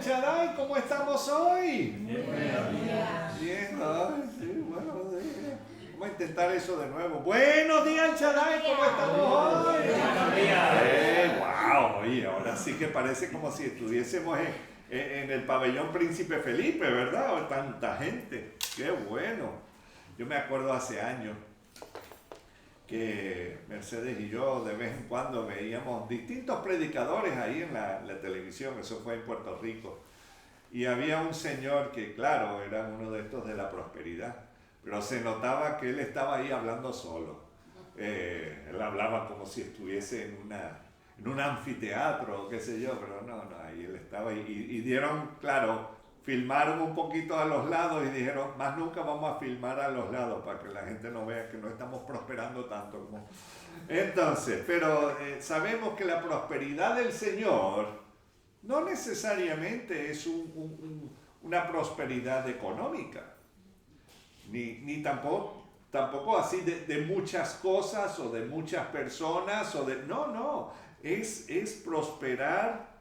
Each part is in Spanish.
Shaddai, ¿cómo estamos hoy? Bien. Bien, ay, sí, bueno, vamos a intentar eso de nuevo. Buenos días, Shaddai, ¿cómo estamos hoy? Buenos días. Wow, oye, ahora sí que parece como si estuviésemos en el pabellón Príncipe Felipe, ¿verdad? O tanta gente, qué bueno. Yo me acuerdo hace años que Mercedes y yo de vez en cuando veíamos distintos predicadores ahí en la televisión, eso fue en Puerto Rico, y había un señor que claro, era uno de estos de la prosperidad, pero se notaba que él estaba ahí hablando solo. Él hablaba como si estuviese en un anfiteatro o qué sé yo, pero no, ahí él estaba y dieron, claro, filmaron un poquito a los lados y dijeron, más nunca vamos a filmar a los lados para que la gente no vea que no estamos prosperando tanto como... Entonces, pero sabemos que la prosperidad del Señor no necesariamente es una prosperidad económica, ni tampoco así de muchas cosas o de muchas personas, no, es prosperar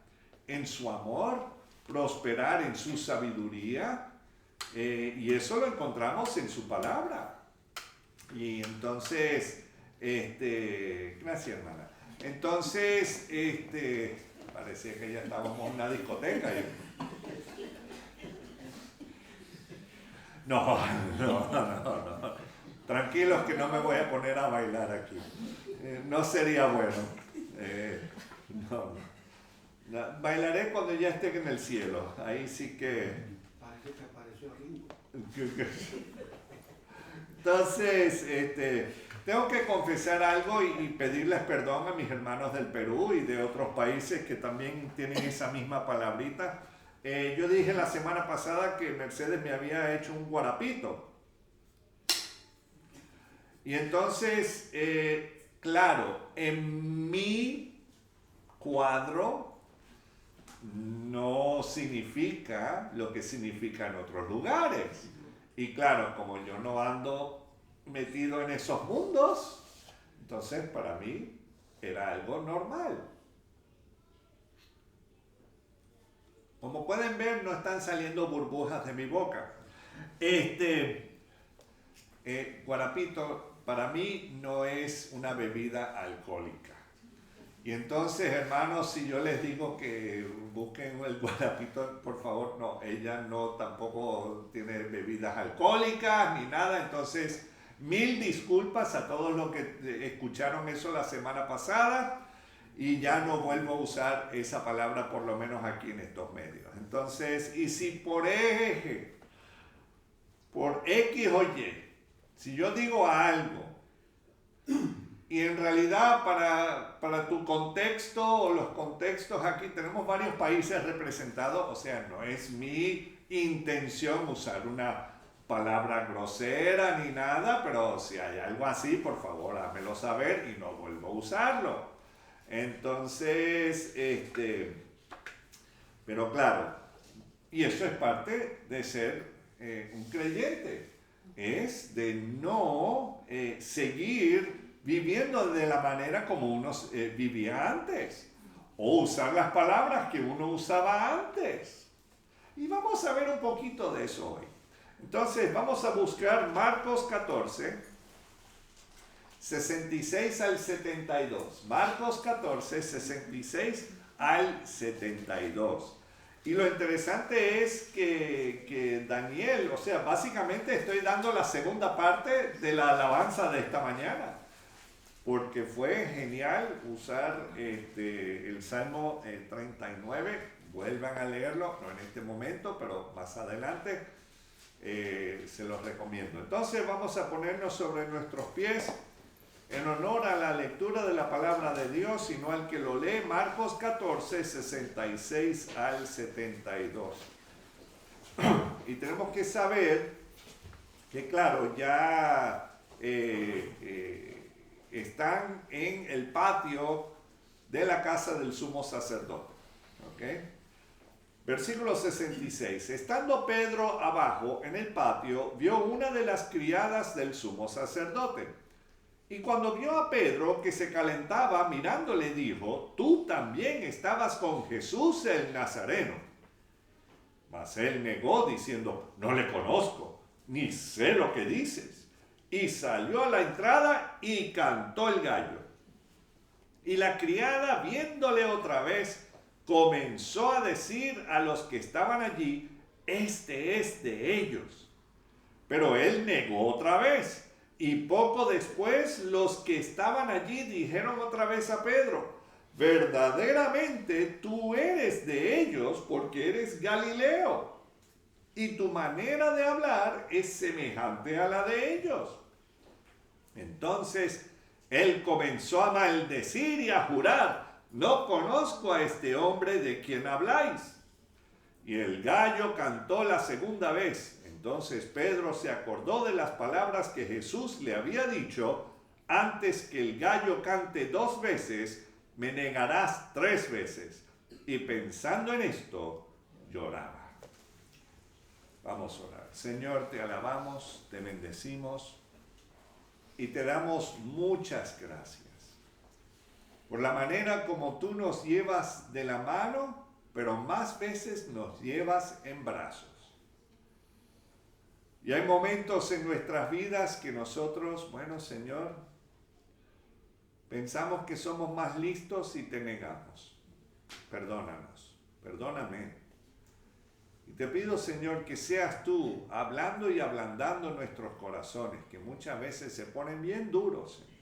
en su amor, prosperar en su sabiduría, y eso lo encontramos en su palabra. Y entonces, gracias hermana, entonces, parecía que ya estábamos en una discoteca. No, tranquilos que no me voy a poner a bailar aquí, no sería bueno, no. Bailaré cuando ya esté en el cielo, ahí sí que... Parece que apareció Ringo. Entonces, tengo que confesar algo y pedirles perdón a mis hermanos del Perú y de otros países que también tienen esa misma palabrita. Yo dije la semana pasada que Mercedes me había hecho un guarapito. Y entonces, claro, en mi cuadro no significa lo que significa en otros lugares. Y claro, como yo no ando metido en esos mundos, entonces para mí era algo normal. Como pueden ver, no están saliendo burbujas de mi boca. Guarapito para mí no es una bebida alcohólica. Y entonces, hermanos, si yo les digo que busquen el guarapito, por favor, no, ella no tampoco tiene bebidas alcohólicas ni nada. Entonces, mil disculpas a todos los que escucharon eso la semana pasada y ya no vuelvo a usar esa palabra, por lo menos aquí en estos medios. Entonces, y si por X o Y, si yo digo algo, y en realidad para tu contexto o los contextos aquí tenemos varios países representados, o sea, no es mi intención usar una palabra grosera ni nada, pero si hay algo así, por favor, házmelo saber y no vuelvo a usarlo. Entonces, pero claro, y eso es parte de ser un creyente, es de no seguir viviendo de la manera como uno vivía antes, o usar las palabras que uno usaba antes. Y vamos a ver un poquito de eso hoy. Entonces vamos a buscar Marcos 14, 66 al 72. Marcos 14, 66 al 72. Y lo interesante es que Daniel, o sea, básicamente estoy dando la segunda parte de la alabanza de esta mañana, porque fue genial usar el Salmo 39, vuelvan a leerlo, no en este momento, pero más adelante, se los recomiendo. Entonces vamos a ponernos sobre nuestros pies en honor a la lectura de la palabra de Dios, sino al que lo lee, Marcos 14, 66 al 72. Y tenemos que saber que, claro, ya están en el patio de la casa del sumo sacerdote. ¿Okay? Versículo 66. Estando Pedro abajo en el patio, vio una de las criadas del sumo sacerdote. Y cuando vio a Pedro que se calentaba, mirándole dijo, tú también estabas con Jesús el Nazareno. Mas él negó diciendo, no le conozco, ni sé lo que dices. Y salió a la entrada y cantó el gallo. Y la criada, viéndole otra vez, comenzó a decir a los que estaban allí, este es de ellos. Pero él negó otra vez. Y poco después los que estaban allí dijeron otra vez a Pedro, verdaderamente tú eres de ellos porque eres Galileo. Y tu manera de hablar es semejante a la de ellos. Entonces él comenzó a maldecir y a jurar, no conozco a este hombre de quien habláis. Y el gallo cantó la segunda vez. Entonces Pedro se acordó de las palabras que Jesús le había dicho, antes que el gallo cante 2 veces, me negarás 3 veces. Y pensando en esto, lloraba. Vamos a orar. Señor, te alabamos, te bendecimos y te damos muchas gracias por la manera como tú nos llevas de la mano, pero más veces nos llevas en brazos. Y hay momentos en nuestras vidas que nosotros, bueno, Señor, pensamos que somos más listos y te negamos. Perdónanos, perdóname. Y te pido, Señor, que seas tú hablando y ablandando nuestros corazones, que muchas veces se ponen bien duros, Señor.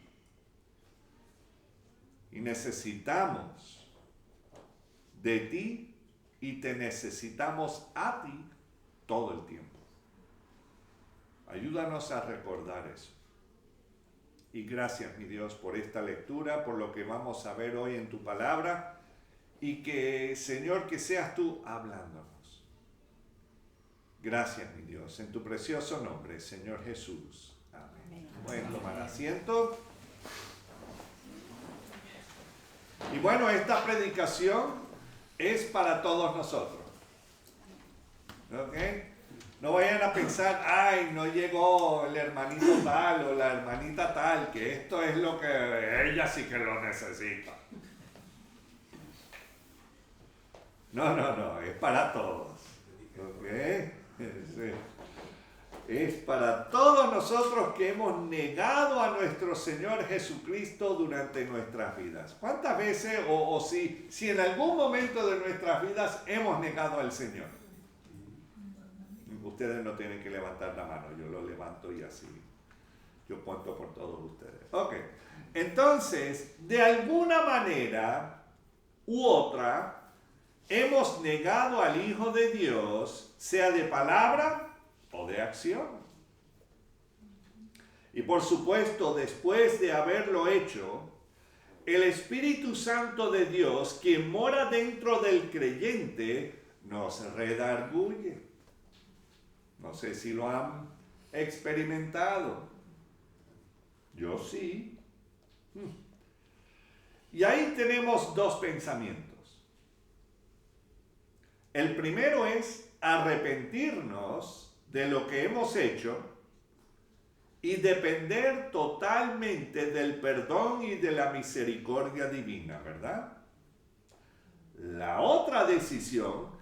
Y necesitamos de ti y te necesitamos a ti todo el tiempo. Ayúdanos a recordar eso. Y gracias, mi Dios, por esta lectura, por lo que vamos a ver hoy en tu palabra. Y que, Señor, que seas tú hablándonos. Gracias, mi Dios, en tu precioso nombre, Señor Jesús. Amén. Pueden tomar asiento. Y bueno, esta predicación es para todos nosotros. ¿Ok? No vayan a pensar, ay, no llegó el hermanito tal o la hermanita tal, que esto es lo que ella sí que lo necesita. No, es para todos. ¿Ok? Sí. Es para todos nosotros que hemos negado a nuestro Señor Jesucristo durante nuestras vidas. ¿Cuántas veces o si en algún momento de nuestras vidas hemos negado al Señor? Ustedes no tienen que levantar la mano, yo lo levanto y así yo cuento por todos ustedes. Ok, entonces, de alguna manera u otra, hemos negado al Hijo de Dios, sea de palabra o de acción. Y por supuesto, después de haberlo hecho, el Espíritu Santo de Dios, que mora dentro del creyente, nos redarguye. No sé si lo han experimentado. Yo sí. Y ahí tenemos 2 pensamientos. El primero es arrepentirnos de lo que hemos hecho y depender totalmente del perdón y de la misericordia divina, ¿verdad? La otra decisión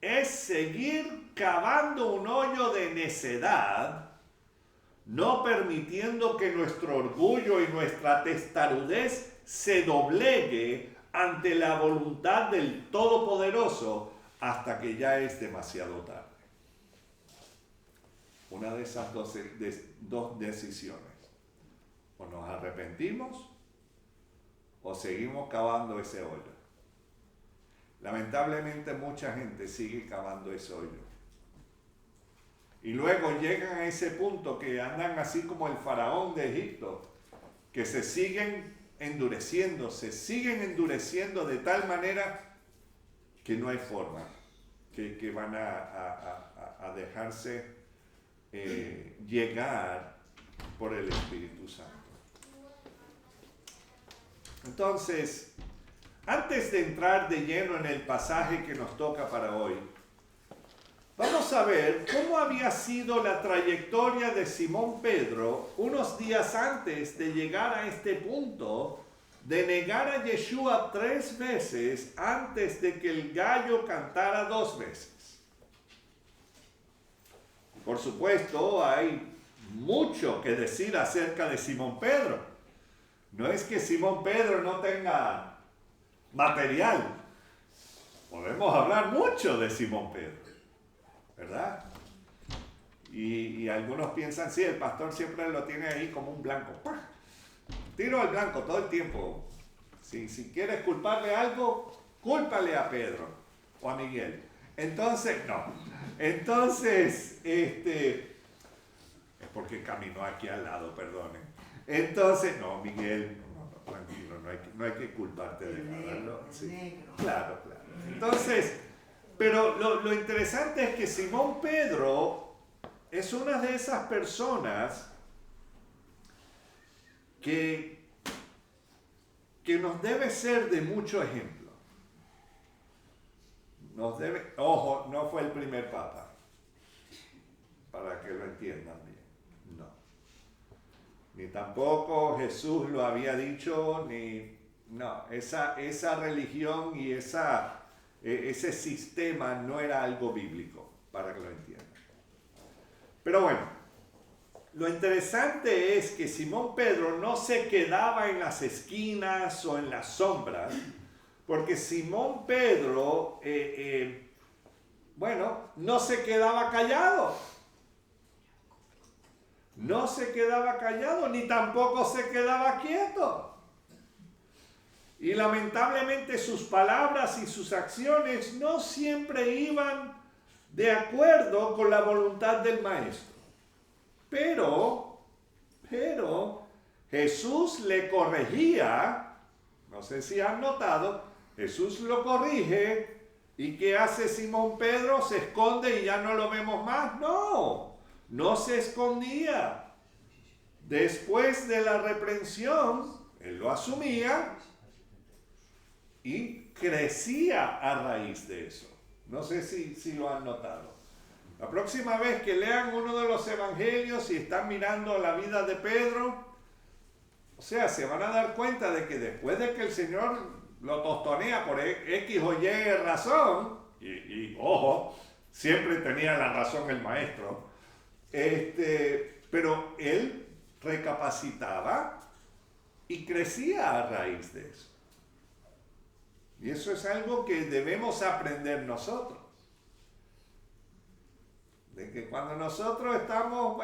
es seguir cavando un hoyo de necedad, no permitiendo que nuestro orgullo y nuestra testarudez se doblegue ante la voluntad del Todopoderoso hasta que ya es demasiado tarde. Una de esas dos decisiones. O nos arrepentimos o seguimos cavando ese hoyo. Lamentablemente mucha gente sigue cavando ese hoyo. Y luego llegan a ese punto que andan así como el faraón de Egipto, que se siguen endureciendo de tal manera que no hay forma, que van a dejarse llegar por el Espíritu Santo. Entonces, antes de entrar de lleno en el pasaje que nos toca para hoy, vamos a ver cómo había sido la trayectoria de Simón Pedro unos días antes de llegar a este punto de negar a Yeshua 3 veces antes de que el gallo cantara 2 veces. por supuesto, hay mucho que decir acerca de Simón Pedro. No es que Simón Pedro no tenga material. Podemos hablar mucho de Simón Pedro, ¿verdad? Y algunos piensan, sí, el pastor siempre lo tiene ahí como un blanco. ¡Pah! Tiro al blanco todo el tiempo. Si quieres culparle algo, cúlpale a Pedro o a Miguel. Entonces, no. Entonces, es porque caminó aquí al lado, perdonen. Entonces, no, Miguel, no, tranquilo, no hay que culparte de nada. ¿No? Sí, claro. Entonces, pero lo interesante es que Simón Pedro es una de esas personas que nos debe ser de mucho ejemplo. Ojo, no fue el primer papa, para que lo entiendan bien, no. Ni tampoco Jesús lo había dicho, no, esa religión y ese sistema no era algo bíblico, para que lo entiendan. Pero bueno, lo interesante es que Simón Pedro no se quedaba en las esquinas o en las sombras, porque Simón Pedro, no se quedaba callado. No se quedaba callado, ni tampoco se quedaba quieto. Y lamentablemente sus palabras y sus acciones no siempre iban de acuerdo con la voluntad del maestro. Pero Jesús le corregía, no sé si han notado, Jesús lo corrige, ¿y qué hace Simón Pedro? ¿Se esconde y ya no lo vemos más? No se escondía. Después de la reprensión, él lo asumía y crecía a raíz de eso. No sé si lo han notado. La próxima vez que lean uno de los evangelios y están mirando la vida de Pedro, o sea, se van a dar cuenta de que después de que el Señor lo tostonea por X o Y razón, y ojo, siempre tenía la razón el maestro, pero él recapacitaba y crecía a raíz de eso. Y eso es algo que debemos aprender nosotros. De que cuando nosotros estamos,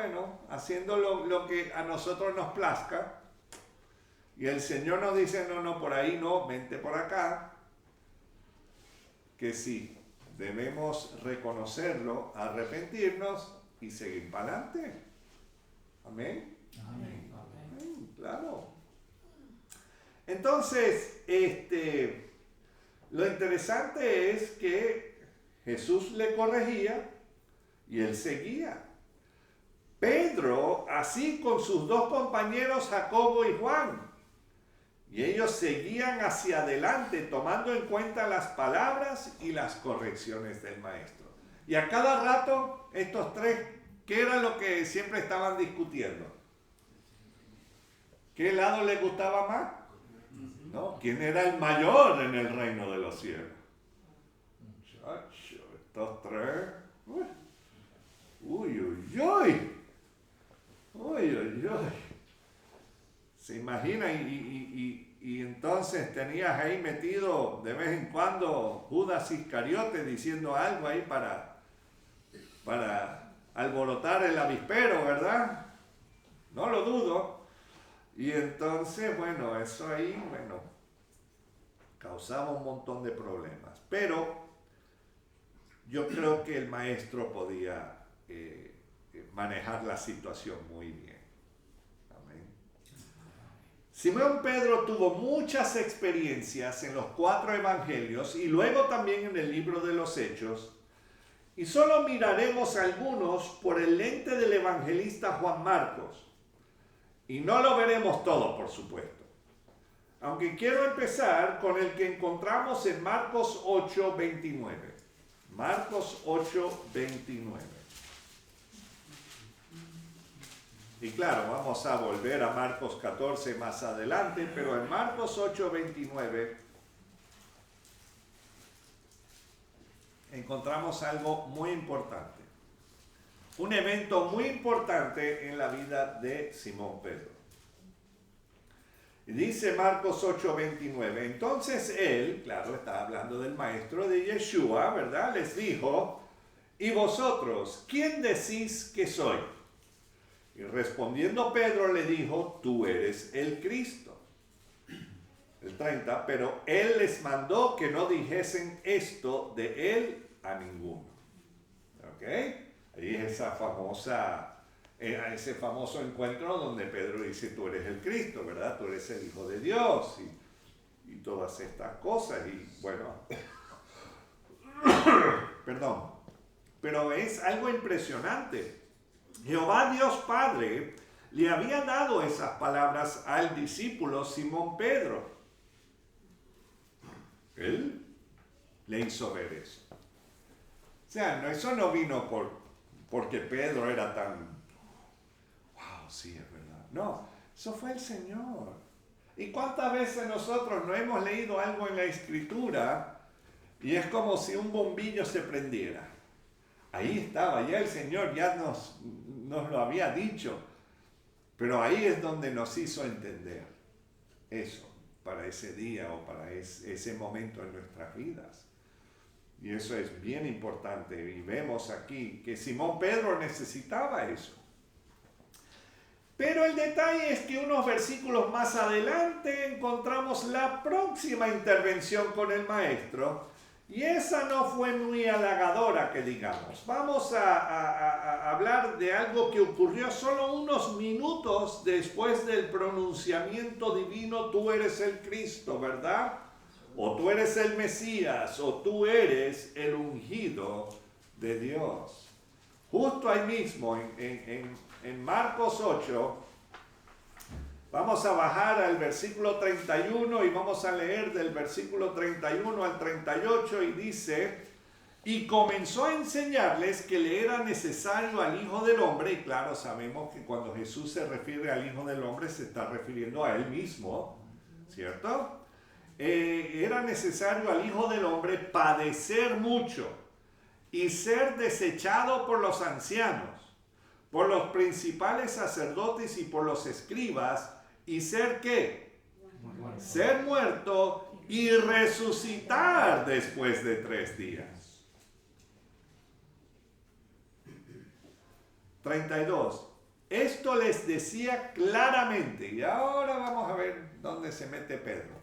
haciendo lo que a nosotros nos plazca, y el Señor nos dice, no, por ahí no, vente por acá, que sí, debemos reconocerlo, arrepentirnos y seguir para adelante. Amén. Amén. Amén, claro. Entonces, lo interesante es que Jesús le corregía y él seguía. Pedro, así con sus dos compañeros Jacobo y Juan, y ellos seguían hacia adelante tomando en cuenta las palabras y las correcciones del maestro. Y a cada rato estos tres, ¿qué era lo que siempre estaban discutiendo? ¿Qué lado les gustaba más? ¿No? ¿Quién era el mayor en el reino de los cielos? Muchachos, estos tres. Uy. ¿Se imagina? Y entonces tenías ahí metido de vez en cuando Judas Iscariote diciendo algo ahí para alborotar el avispero, ¿verdad? No lo dudo. Y entonces, eso ahí, causaba un montón de problemas. Pero yo creo que el maestro podía manejar la situación muy bien. Amén. Simón Pedro tuvo muchas experiencias en los 4 evangelios y luego también en el libro de los Hechos, y solo miraremos algunos por el lente del evangelista Juan Marcos. Y no lo veremos todo, por supuesto. Aunque quiero empezar con el que encontramos en Marcos 8:29. Marcos 8:29. Y claro, vamos a volver a Marcos 14 más adelante, pero en Marcos 8:29 encontramos algo muy importante. un evento muy importante en la vida de Simón Pedro. Y dice Marcos 8:29, entonces él, claro, está hablando del maestro de Yeshua, ¿verdad? Les dijo, ¿y vosotros quién decís que soy? Y respondiendo Pedro le dijo, tú eres el Cristo. El 30, pero él les mandó que no dijesen esto de él a ninguno. ¿Ok? Ahí es ese famoso encuentro donde Pedro dice, tú eres el Cristo, ¿verdad? Tú eres el Hijo de Dios y todas estas cosas. Y bueno, perdón, pero es algo impresionante. Jehová Dios Padre le había dado esas palabras al discípulo Simón Pedro. Él le hizo ver eso. O sea, eso no vino porque Pedro era tan, wow, sí, es verdad. No, eso fue el Señor. ¿Y cuántas veces nosotros no hemos leído algo en la Escritura y es como si un bombillo se prendiera? Ahí estaba, ya el Señor ya nos lo había dicho, pero ahí es donde nos hizo entender eso para ese día o para ese momento en nuestras vidas. Y eso es bien importante. Y vemos aquí que Simón Pedro necesitaba eso. Pero el detalle es que unos versículos más adelante encontramos la próxima intervención con el maestro. Y esa no fue muy halagadora, que digamos. Vamos a hablar de algo que ocurrió solo unos minutos después del pronunciamiento divino, tú eres el Cristo, ¿verdad? O tú eres el Mesías, o tú eres el ungido de Dios. Justo ahí mismo, en Marcos 8, vamos a bajar al versículo 31 y vamos a leer del versículo 31 al 38 y dice, y comenzó a enseñarles que le era necesario al Hijo del Hombre, y claro, sabemos que cuando Jesús se refiere al Hijo del Hombre se está refiriendo a él mismo, ¿cierto? Era necesario al Hijo del Hombre padecer mucho y ser desechado por los ancianos, por los principales sacerdotes y por los escribas, y ser ¿qué? Ser muerto y resucitar después de 3 días. 32. Esto les decía claramente, y ahora vamos a ver dónde se mete Pedro.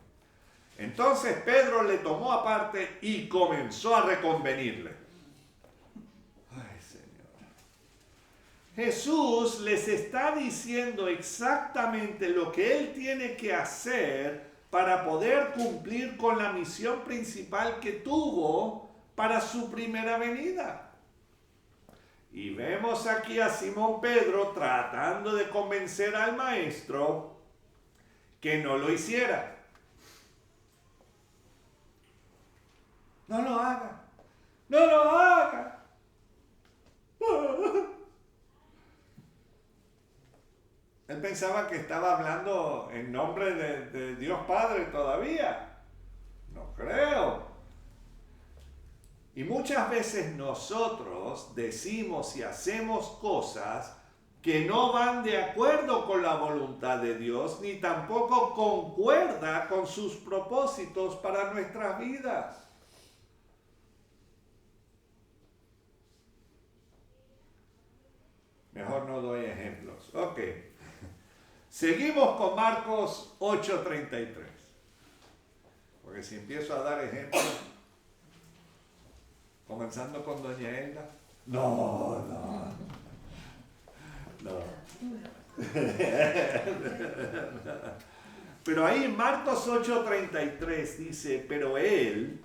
Entonces Pedro le tomó aparte y comenzó a reconvenirle. Ay, Señor. Jesús les está diciendo exactamente lo que él tiene que hacer para poder cumplir con la misión principal que tuvo para su primera venida. Y vemos aquí a Simón Pedro tratando de convencer al maestro que no lo hiciera. No lo haga. No lo haga. Él pensaba que estaba hablando en nombre de Dios Padre todavía. No creo. Y muchas veces nosotros decimos y hacemos cosas que no van de acuerdo con la voluntad de Dios, ni tampoco concuerda con sus propósitos para nuestras vidas. Mejor no doy ejemplos. Ok. Seguimos con Marcos 8:33. Porque si empiezo a dar ejemplos, comenzando con doña Elda. No. Pero ahí en Marcos 8:33 dice, pero él,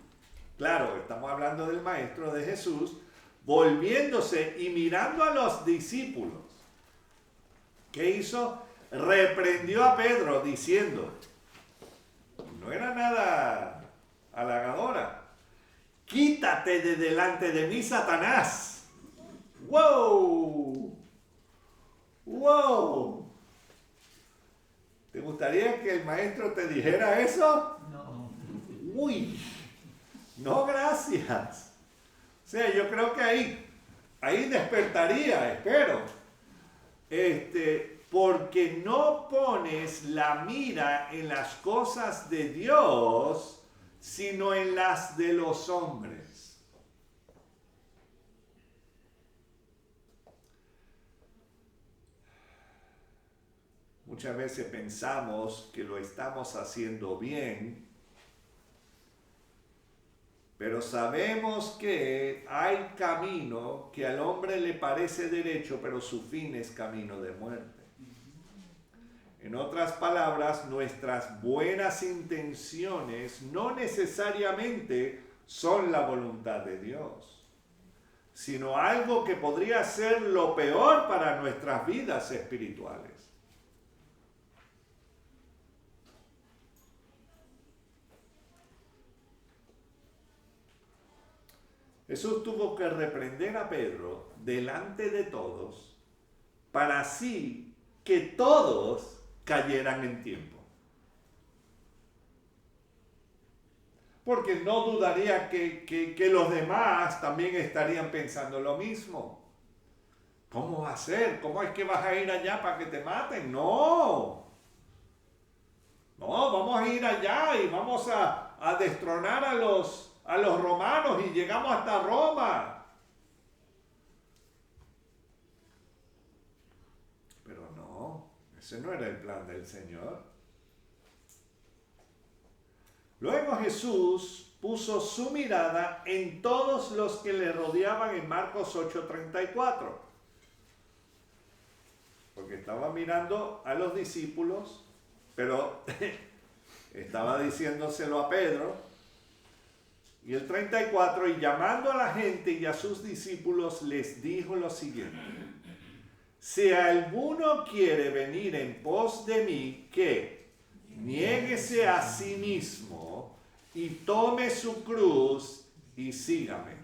claro, estamos hablando del maestro de Jesús, volviéndose y mirando a los discípulos, ¿qué hizo? Reprendió a Pedro diciendo, no era nada halagadora, quítate de delante de mí, Satanás. ¡Wow! ¡Wow! ¿Te gustaría que el maestro te dijera eso? No. Uy, no, gracias. O sea, yo creo que ahí ahí despertaría, espero. Porque no pones la mira en las cosas de Dios, sino en las de los hombres. Muchas veces pensamos que lo estamos haciendo bien, pero sabemos que hay camino que al hombre le parece derecho, pero su fin es camino de muerte. En otras palabras, nuestras buenas intenciones no necesariamente son la voluntad de Dios, sino algo que podría ser lo peor para nuestras vidas espirituales. Jesús tuvo que reprender a Pedro delante de todos para así que todos cayeran en tiempo. Porque no dudaría que los demás también estarían pensando lo mismo. ¿Cómo va a ser? ¿Cómo es que vas a ir allá para que te maten? No. No, vamos a ir allá y vamos a destronar a los romanos y llegamos hasta Roma. Pero no, ese no era el plan del Señor. Luego Jesús puso su mirada en todos los que le rodeaban en Marcos 8:34. Porque estaba mirando a los discípulos, pero estaba diciéndoselo a Pedro. Y el 34, y llamando a la gente y a sus discípulos, les dijo lo siguiente: si alguno quiere venir en pos de mí, que niéguese a sí mismo y tome su cruz y sígame.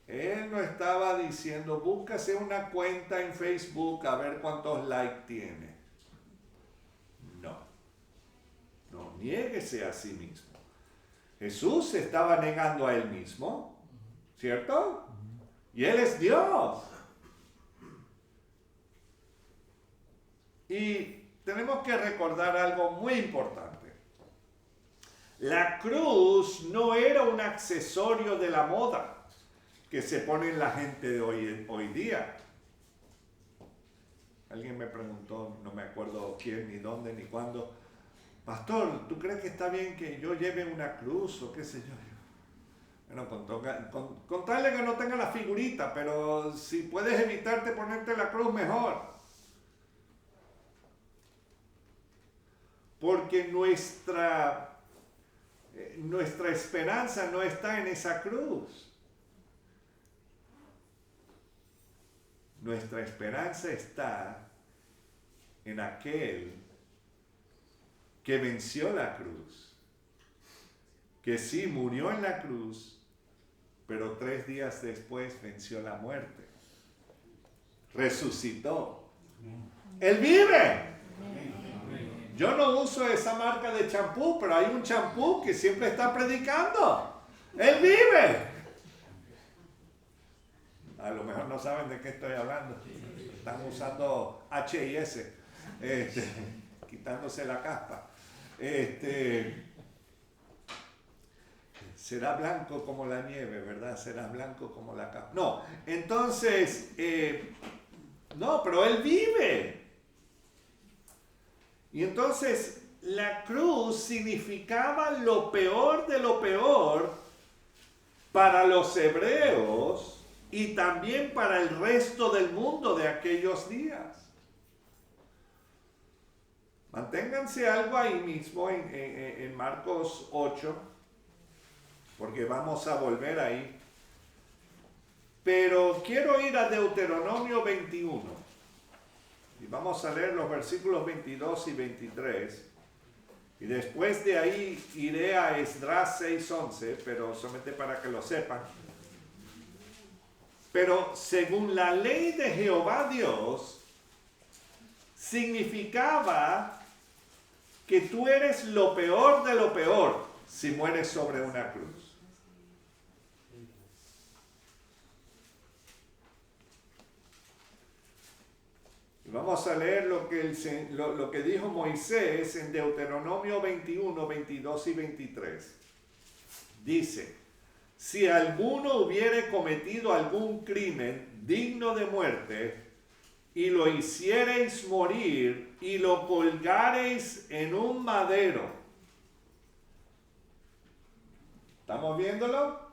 Él no estaba diciendo, búscase una cuenta en Facebook a ver cuántos likes tiene. No, niéguese a sí mismo. Jesús se estaba negando a él mismo, ¿cierto? Y Él es Dios. Y tenemos que recordar algo muy importante. La cruz no era un accesorio de la moda que se pone en la gente de hoy día. Alguien me preguntó, no me acuerdo quién, ni dónde, ni cuándo: pastor, ¿tú crees que está bien que yo lleve una cruz o qué sé yo? Bueno, con tal de que no tenga la figurita, pero si puedes evitarte ponerte la cruz, mejor. Porque nuestra esperanza no está en esa cruz. Nuestra esperanza está en aquel que venció la cruz, que sí murió en la cruz, pero 3 días después venció la muerte. Resucitó. Él vive. Yo no uso esa marca de champú, pero hay un champú que siempre está predicando. Él vive. A lo mejor no saben de qué estoy hablando. Están usando H&S, quitándose la caspa. Será blanco como la nieve, ¿verdad? Será blanco como la capa. No, entonces, no, pero Él vive. Y entonces, la cruz significaba lo peor de lo peor para los hebreos y también para el resto del mundo de aquellos días. Manténganse algo ahí mismo en Marcos 8, porque vamos a volver ahí. Pero quiero ir a Deuteronomio 21. Y vamos a leer los versículos 22 y 23. Y después de ahí iré a Esdras 6:11, pero solamente para que lo sepan. Pero según la ley de Jehová Dios, significaba que tú eres lo peor de lo peor si mueres sobre una cruz. Vamos a leer lo que dijo Moisés en Deuteronomio 21, 22 y 23. Dice: si alguno hubiere cometido algún crimen digno de muerte, y lo hiciereis morir, y lo colgareis en un madero. ¿Estamos viéndolo?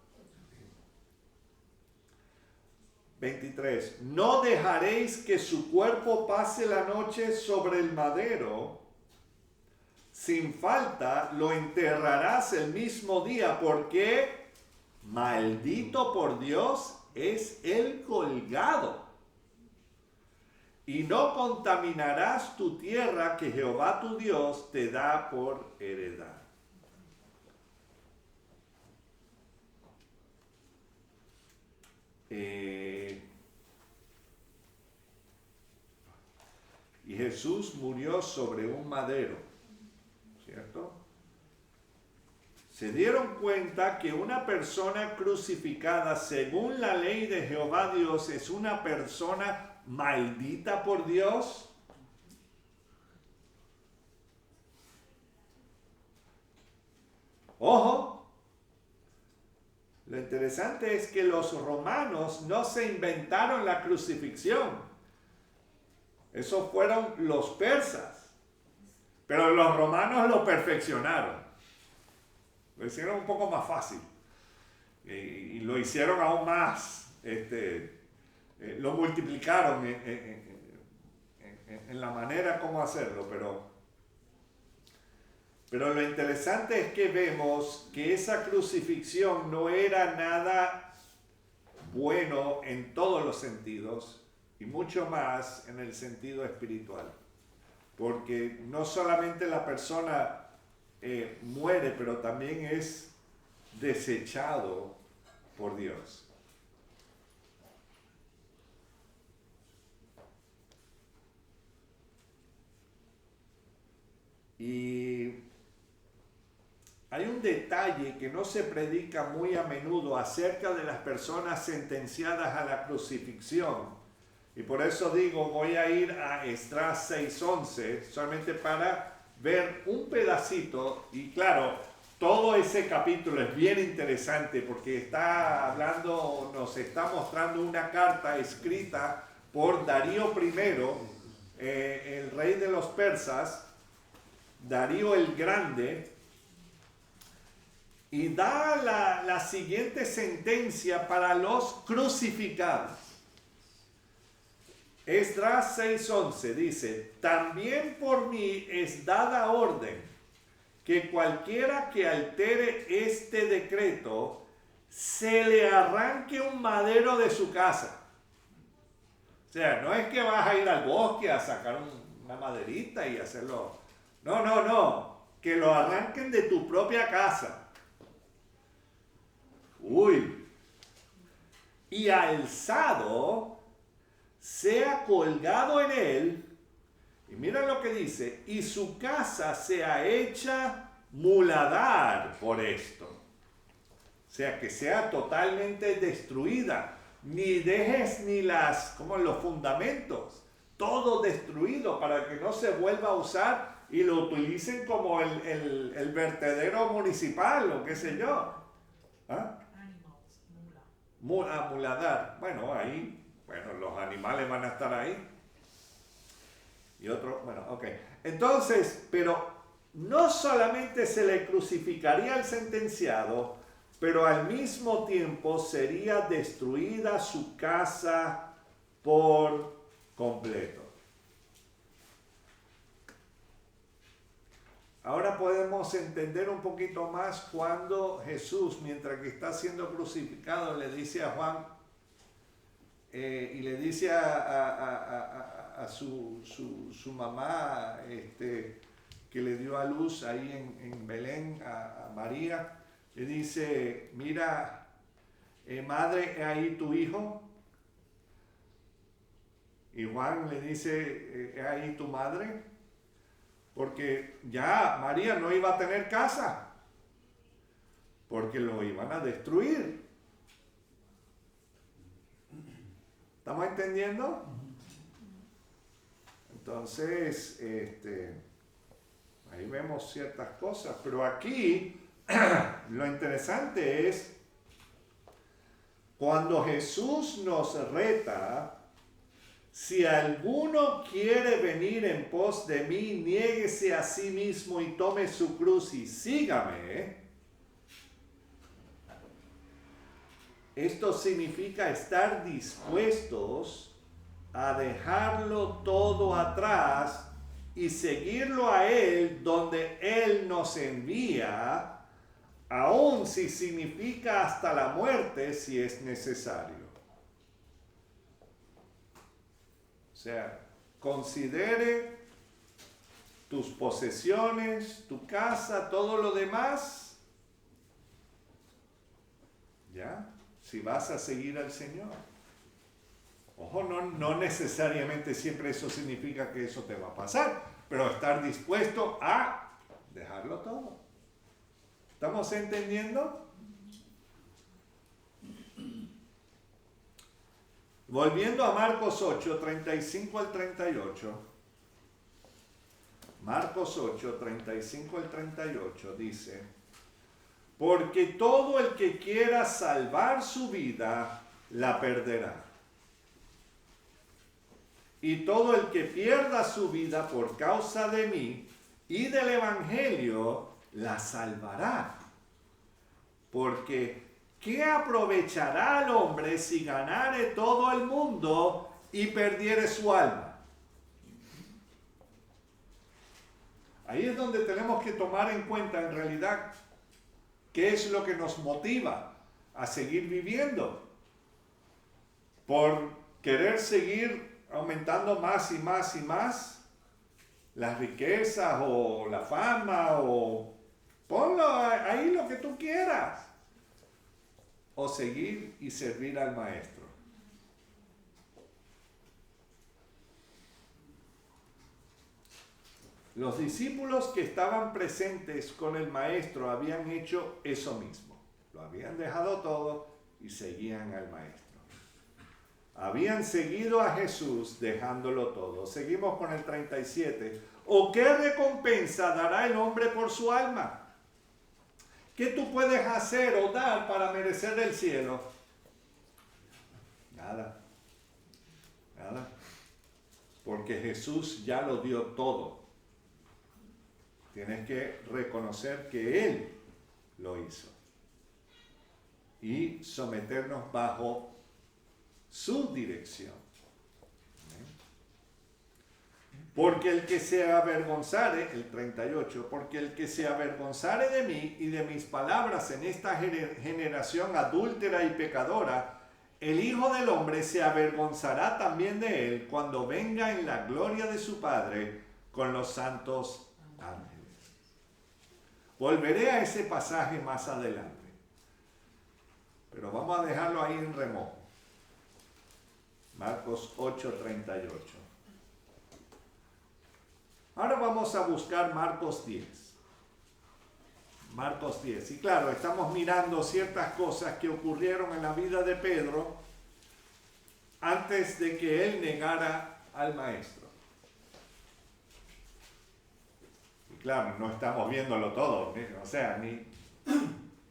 23. No dejaréis que su cuerpo pase la noche sobre el madero. Sin falta lo enterrarás el mismo día, porque maldito por Dios es el colgado. Y no contaminarás tu tierra que Jehová tu Dios te da por heredad. Y Jesús murió sobre un madero, ¿cierto? Se dieron cuenta que una persona crucificada, según la ley de Jehová Dios, es una persona maldita por Dios. Ojo, lo interesante es que los romanos no se inventaron la crucifixión. Esos fueron los persas. Pero los romanos lo perfeccionaron. Lo hicieron un poco más fácil. Y lo hicieron aún más. Lo multiplicaron en la manera como hacerlo. Pero lo interesante es que vemos que esa crucifixión no era nada bueno en todos los sentidos, y mucho más en el sentido espiritual. Porque no solamente la persona muere, pero también es desechado por Dios. Y hay un detalle que no se predica muy a menudo acerca de las personas sentenciadas a la crucifixión. Y por eso digo, voy a ir a Esdras 6:11, solamente para ver un pedacito. Y claro, todo ese capítulo es bien interesante porque nos está mostrando una carta escrita por Darío I, el rey de los persas, Darío el Grande, y da la siguiente sentencia para los crucificados. Esdras 6:11 dice: también por mí es dada orden que cualquiera que altere este decreto se le arranque un madero de su casa. O sea, no es que vas a ir al bosque a sacar una maderita y hacerlo. No, que lo arranquen de tu propia casa. Y alzado sea colgado en él, y mira lo que dice, y su casa sea hecha muladar por esto. O sea, que sea totalmente destruida, ni dejes ni los fundamentos, todo destruido para que no se vuelva a usar y lo utilicen como el vertedero municipal o qué sé yo. ¿Ah? Muladar. Bueno, ahí. Bueno, los animales van a estar ahí. Y otro, ok. Entonces, pero no solamente se le crucificaría al sentenciado, pero al mismo tiempo sería destruida su casa por completo. Ahora podemos entender un poquito más cuando Jesús, mientras que está siendo crucificado, le dice a Juan, y le dice a su mamá que le dio a luz ahí en Belén, a María, le dice: mira, madre, ¿es ahí tu hijo? Y Juan le dice: ¿es ahí tu madre? Porque ya María no iba a tener casa, porque lo iban a destruir. ¿Estamos entendiendo? Entonces, ahí vemos ciertas cosas, pero aquí lo interesante es cuando Jesús nos reta, si alguno quiere venir en pos de mí, niéguese a sí mismo y tome su cruz y sígame. Esto significa estar dispuestos a dejarlo todo atrás y seguirlo a Él donde Él nos envía, aun si significa hasta la muerte si es necesario. O sea, considere tus posesiones, tu casa, todo lo demás, ¿ya? Si vas a seguir al Señor. Ojo, no necesariamente siempre eso significa que eso te va a pasar, pero estar dispuesto a dejarlo todo. ¿Estamos entendiendo? Volviendo a Marcos 8, 35 al 38. Marcos 8, 35 al 38 dice: porque todo el que quiera salvar su vida, la perderá. Y todo el que pierda su vida por causa de mí y del Evangelio, la salvará. Porque ¿qué aprovechará al hombre si ganare todo el mundo y perdiere su alma? Ahí es donde tenemos que tomar en cuenta en realidad qué es lo que nos motiva a seguir viviendo. Por querer seguir aumentando más y más y más las riquezas o la fama, o ponlo ahí lo que tú quieras, o seguir y servir al Maestro. Los discípulos que estaban presentes con el Maestro habían hecho eso mismo. Lo habían dejado todo y seguían al Maestro. Habían seguido a Jesús dejándolo todo. Seguimos con el 37. ¿O qué recompensa dará el hombre por su alma? ¿Qué tú puedes hacer o dar para merecer el cielo? Nada. Nada. Porque Jesús ya lo dio todo. Tienes que reconocer que Él lo hizo. Y someternos bajo su dirección. Porque el que se avergonzare, el 38, porque el que se avergonzare de mí y de mis palabras en esta generación adúltera y pecadora, el Hijo del Hombre se avergonzará también de él cuando venga en la gloria de su Padre con los santos ángeles. Volveré a ese pasaje más adelante, pero vamos a dejarlo ahí en remojo. Marcos 8:38. Ahora vamos a buscar Marcos 10. Marcos 10. Y claro, estamos mirando ciertas cosas que ocurrieron en la vida de Pedro antes de que él negara al Maestro. Y claro, no estamos viéndolo todo, o sea,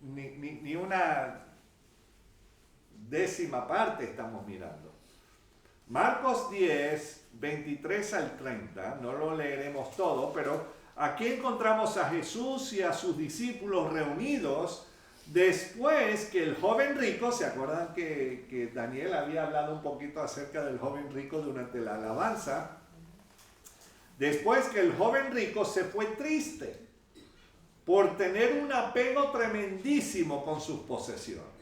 ni una décima parte estamos mirando. Marcos 10, 23 al 30, no lo leeremos todo, pero aquí encontramos a Jesús y a sus discípulos reunidos después que el joven rico, ¿se acuerdan que Daniel había hablado un poquito acerca del joven rico durante la alabanza? Después que el joven rico se fue triste por tener un apego tremendísimo con sus posesiones.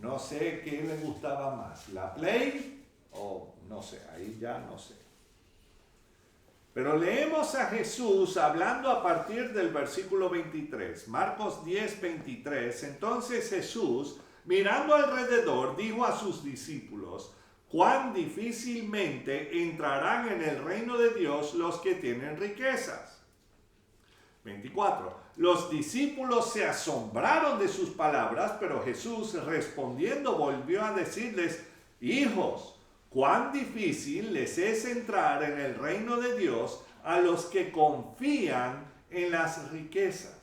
No sé qué le gustaba más, la Play o no sé, ahí ya no sé. Pero leemos a Jesús hablando a partir del versículo 23, Marcos 10, 23. Entonces Jesús, mirando alrededor, dijo a sus discípulos: cuán difícilmente entrarán en el reino de Dios los que tienen riquezas. 24. Los discípulos se asombraron de sus palabras, pero Jesús respondiendo volvió a decirles: hijos, cuán difícil les es entrar en el reino de Dios a los que confían en las riquezas.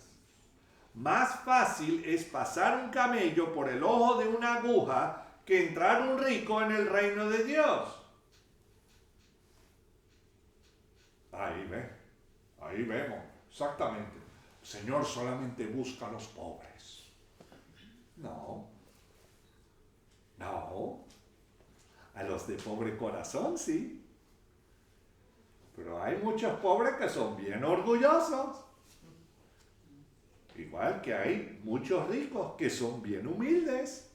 Más fácil es pasar un camello por el ojo de una aguja que entrar un rico en el reino de Dios. Ahí vemos, exactamente. El Señor solamente busca a los pobres. No. A los de pobre corazón sí. Pero hay muchos pobres que son bien orgullosos. Igual que hay muchos ricos que son bien humildes.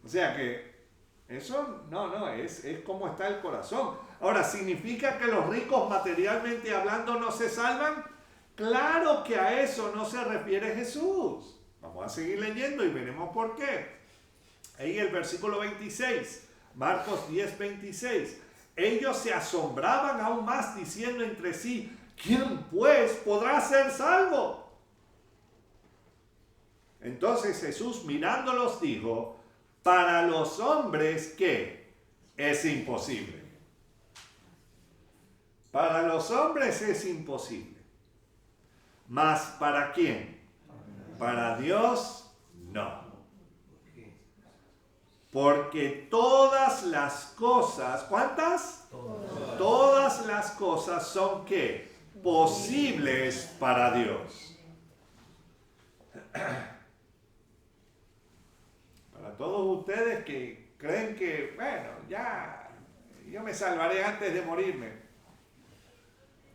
O sea que eso es como está el corazón. Ahora, ¿significa que los ricos materialmente hablando no se salvan? Claro que a eso no se refiere Jesús. Vamos a seguir leyendo y veremos por qué. Ahí el versículo 26, Marcos 10, 26. Ellos se asombraban aún más diciendo entre sí, ¿quién pues podrá ser salvo? Entonces Jesús mirándolos dijo, para los hombres, ¿qué? Es imposible. Para los hombres es imposible. ¿Mas para quién? Para Dios, no. Porque todas las cosas, ¿cuántas? Todas las cosas son, ¿qué? Posibles para Dios. Para todos ustedes que creen que, bueno, ya, yo me salvaré antes de morirme.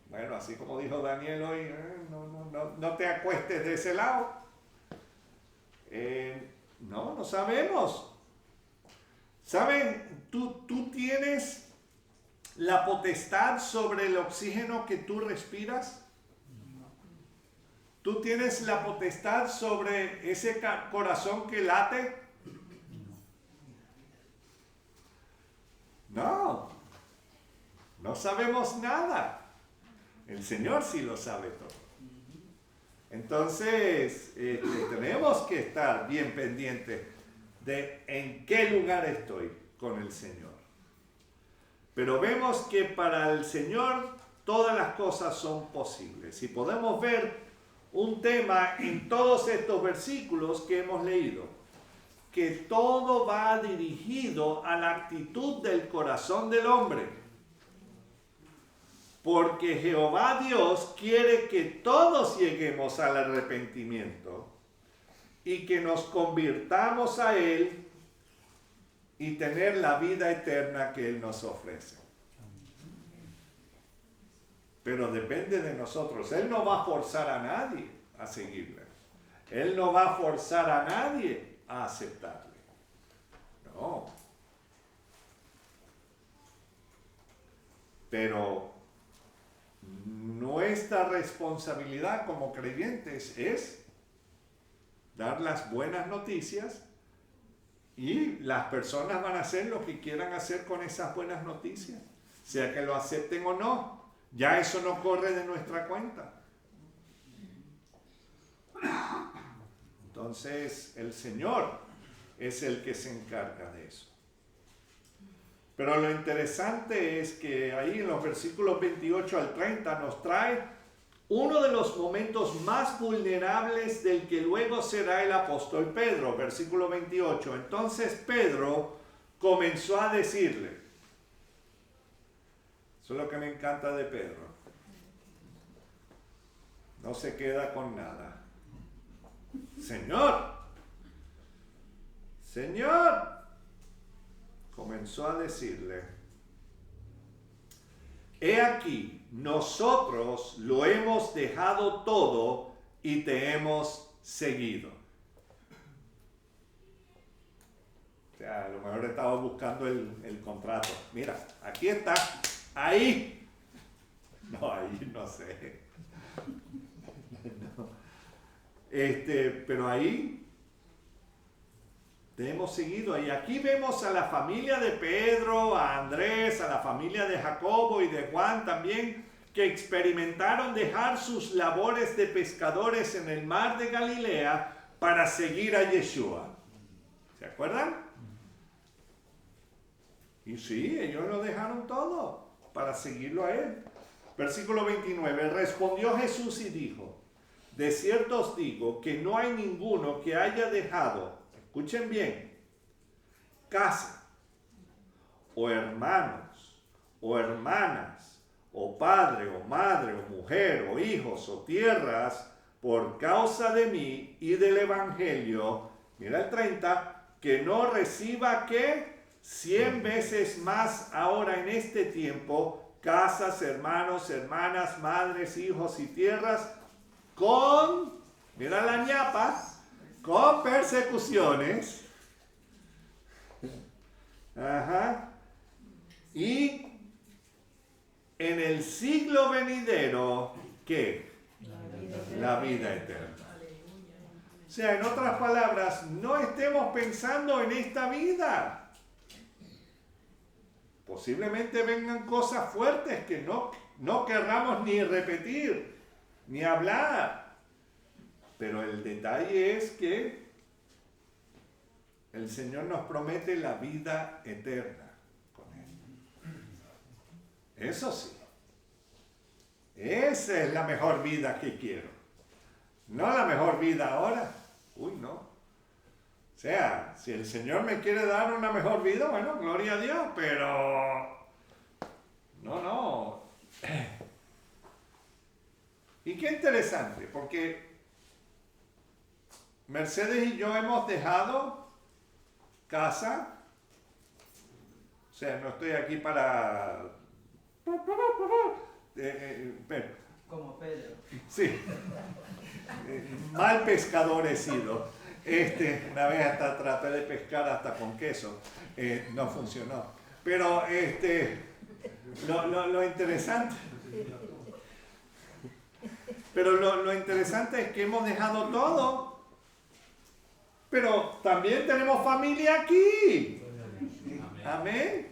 Bueno, así como dijo Daniel hoy, no te acuestes de ese lado. No sabemos. ¿Saben? Tú tienes la potestad sobre el oxígeno que tú respiras. ¿Tú tienes la potestad sobre ese corazón que late? No sabemos nada. El Señor sí lo sabe todo. Entonces, tenemos que estar bien pendientes de en qué lugar estoy con el Señor. Pero vemos que para el Señor todas las cosas son posibles. Y podemos ver un tema en todos estos versículos que hemos leído, que todo va dirigido a la actitud del corazón del hombre. Porque Jehová Dios quiere que todos lleguemos al arrepentimiento y que nos convirtamos a Él y tener la vida eterna que Él nos ofrece. Pero depende de nosotros. Él no va a forzar a nadie a seguirle. Él no va a forzar a nadie a aceptarle. No. Pero nuestra responsabilidad como creyentes es dar las buenas noticias y las personas van a hacer lo que quieran hacer con esas buenas noticias, sea que lo acepten o no. Ya eso no corre de nuestra cuenta. Entonces el Señor es el que se encarga de eso. Pero lo interesante es que ahí en los versículos 28 al 30 nos trae uno de los momentos más vulnerables del que luego será el apóstol Pedro. Versículo 28. Entonces Pedro comenzó a decirle, eso es lo que me encanta de Pedro, no se queda con nada. Señor, comenzó a decirle, he aquí, nosotros lo hemos dejado todo y te hemos seguido. O sea, a lo mejor estaba buscando el contrato. Mira, aquí está, ahí. No, ahí no sé. No. Pero ahí te hemos seguido. Y aquí vemos a la familia de Pedro, a Andrés, a la familia de Jacobo y de Juan también, que experimentaron dejar sus labores de pescadores en el mar de Galilea para seguir a Yeshua. ¿Se acuerdan? Y sí, ellos lo dejaron todo para seguirlo a él. Versículo 29, respondió Jesús y dijo, de cierto os digo que no hay ninguno que haya dejado, escuchen bien, casa, o hermanos, o hermanas, o padre, o madre, o mujer, o hijos, o tierras, por causa de mí y del Evangelio, mira el 30, que no reciba que 100 veces más ahora en este tiempo, casas, hermanos, hermanas, madres, hijos y tierras, con, mira la ñapa, con persecuciones, y en el siglo venidero, ¿qué? La vida eterna. O sea, en otras palabras, no estemos pensando en esta vida. Posiblemente vengan cosas fuertes que no querramos ni repetir, ni hablar. Pero el detalle es que el Señor nos promete la vida eterna con Él. Eso sí. Esa es la mejor vida que quiero. No la mejor vida ahora. Uy, no. O sea, si el Señor me quiere dar una mejor vida, bueno, gloria a Dios, pero no. Y qué interesante, porque Mercedes y yo hemos dejado casa. O sea, no estoy aquí para... Como Pedro. Sí. Mal pescador he sido. Una vez hasta traté de pescar hasta con queso. No funcionó. Pero lo interesante... Pero lo interesante es que hemos dejado todo. Pero también tenemos familia aquí. Amén.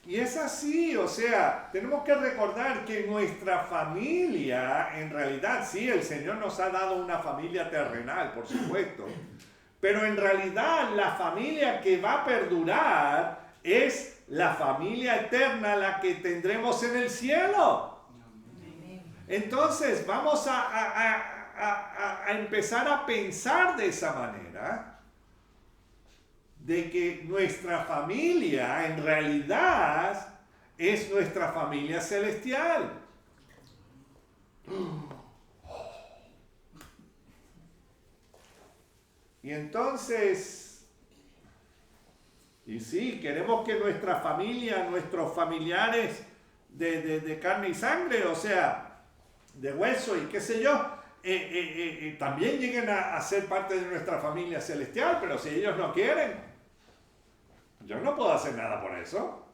Y es así, o sea, tenemos que recordar que nuestra familia, en realidad, sí, el Señor nos ha dado una familia terrenal, por supuesto, pero en realidad la familia que va a perdurar es la familia eterna, la que tendremos en el cielo. Entonces, vamos a empezar a pensar de esa manera, de que nuestra familia en realidad es nuestra familia celestial. Y entonces, y sí, queremos que nuestra familia, nuestros familiares de carne y sangre, o sea, de hueso y qué sé yo, también lleguen a ser parte de nuestra familia celestial, pero si ellos no quieren, yo no puedo hacer nada por eso.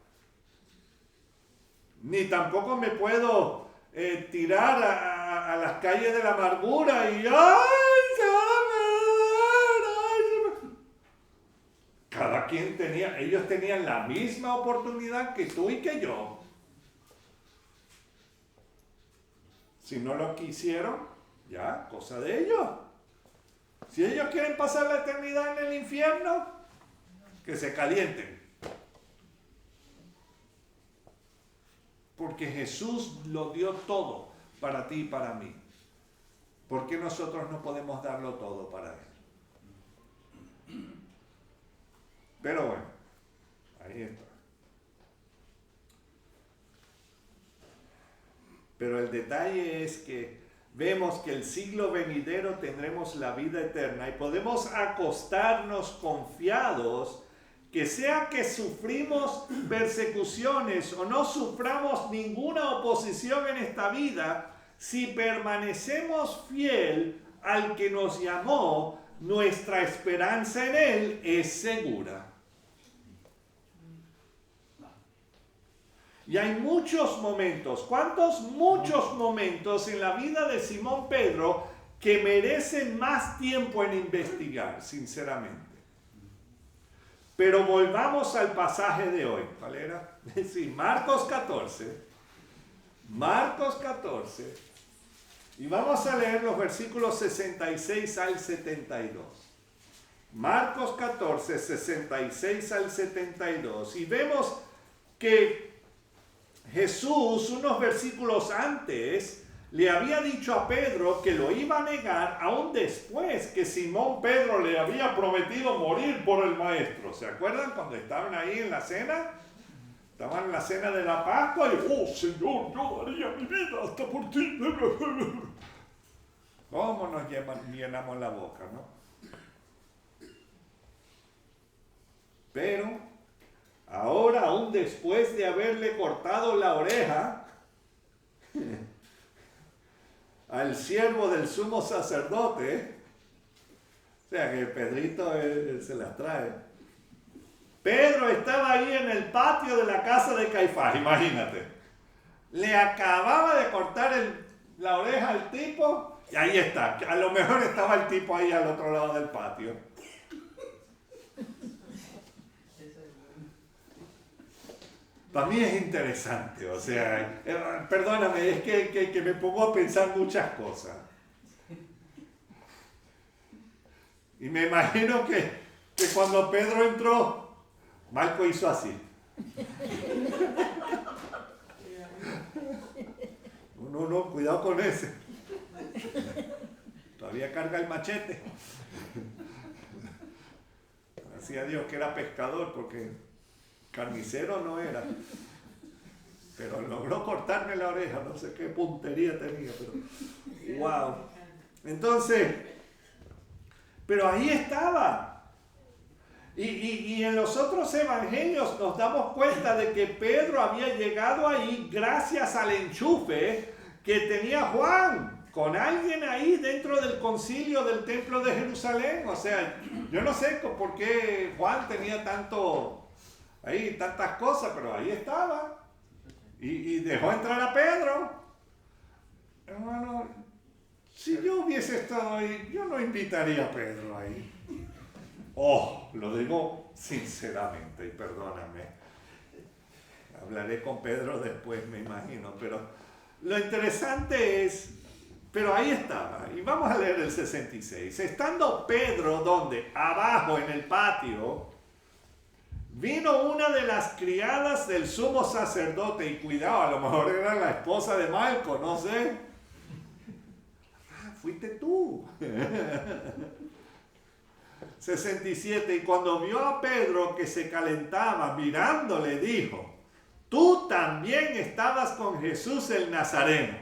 Ni tampoco me puedo tirar a las calles de la amargura y cada quien ellos tenían la misma oportunidad que tú y que yo. Si no lo quisieron, ya, cosa de ellos. Si ellos quieren pasar la eternidad en el infierno, que se calienten. Porque Jesús lo dio todo para ti y para mí. ¿Por qué nosotros no podemos darlo todo para Él? Pero bueno, ahí está. Pero el detalle es que vemos que el siglo venidero tendremos la vida eterna y podemos acostarnos confiados que sea que sufrimos persecuciones o no suframos ninguna oposición en esta vida, si permanecemos fiel al que nos llamó, nuestra esperanza en Él es segura. Y hay muchos momentos, ¿cuántos? Muchos momentos en la vida de Simón Pedro que merecen más tiempo en investigar, sinceramente. Pero volvamos al pasaje de hoy. ¿Cuál era? Sí, Marcos 14. Marcos 14. Y vamos a leer los versículos 66 al 72. Marcos 14, 66 al 72. Y vemos que Jesús, unos versículos antes, le había dicho a Pedro que lo iba a negar aún después que Simón Pedro le había prometido morir por el maestro. ¿Se acuerdan cuando estaban ahí en la cena? Estaban en la cena de la Pascua y, oh Señor, yo daría mi vida hasta por ti. ¿Cómo nos llenamos la boca, no? Pero ahora, aún después de haberle cortado la oreja al siervo del sumo sacerdote, o sea que Pedrito se las trae. Pedro estaba ahí en el patio de la casa de Caifás, imagínate. Le acababa de cortar la oreja al tipo y ahí está. A lo mejor estaba el tipo ahí al otro lado del patio. Para mí es interesante, o sea, perdóname, es que me pongo a pensar muchas cosas. Y me imagino que cuando Pedro entró, Marco hizo así. No, cuidado con ese. Todavía carga el machete. Gracias a Dios que era pescador, porque carnicero no era, pero logró cortarme la oreja, no sé qué puntería tenía, pero wow. Entonces, pero ahí estaba. Y en los otros evangelios nos damos cuenta de que Pedro había llegado ahí gracias al enchufe que tenía Juan con alguien ahí dentro del concilio del templo de Jerusalén. O sea, yo no sé por qué Juan tenía ahí tantas cosas, pero ahí estaba. Y dejó entrar a Pedro. Hermano, si yo hubiese estado ahí, yo no invitaría a Pedro ahí. Lo digo sinceramente, y perdóname. Hablaré con Pedro después, me imagino, pero lo interesante es, pero ahí estaba, y vamos a leer el 66. Estando Pedro, ¿dónde? Abajo en el patio, vino una de las criadas del sumo sacerdote, y cuidado, a lo mejor era la esposa de Malco, no sé. Fuiste tú. 67, y cuando vio a Pedro que se calentaba, mirándole, dijo: tú también estabas con Jesús el Nazareno.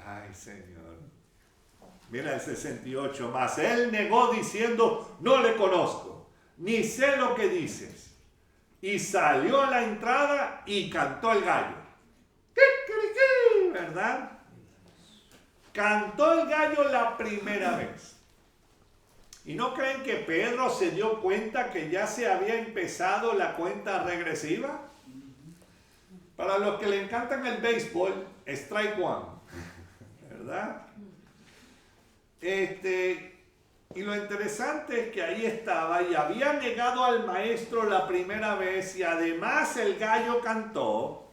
Ay, Señor. Mira el 68, mas él negó diciendo: no le conozco, ni sé lo que dices. Y salió a la entrada y cantó el gallo. ¿Verdad? Cantó el gallo la primera vez. ¿Y no creen que Pedro se dio cuenta que ya se había empezado la cuenta regresiva? Para los que le encantan el béisbol, strike one. ¿Verdad? Y lo interesante es que ahí estaba y había negado al maestro la primera vez, y además el gallo cantó,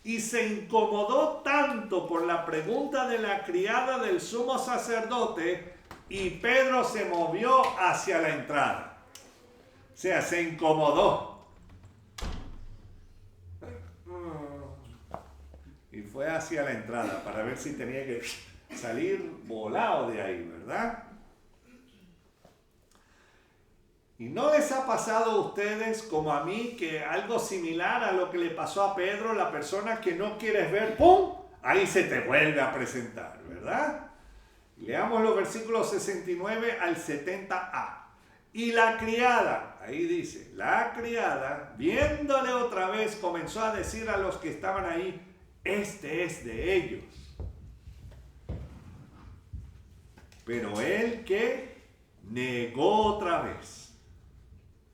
y se incomodó tanto por la pregunta de la criada del sumo sacerdote, y Pedro se movió hacia la entrada. O sea, se incomodó. Y fue hacia la entrada para ver si tenía que salir volado de ahí, ¿verdad? ¿Y no les ha pasado a ustedes como a mí que algo similar a lo que le pasó a Pedro, la persona que no quieres ver, ¡pum!, ahí se te vuelve a presentar, ¿verdad? Leamos los versículos 69 al 70a. Y la criada, ahí dice, la criada, viéndole otra vez, comenzó a decir a los que estaban ahí: este es de ellos. Pero él, ¿qué? Negó otra vez.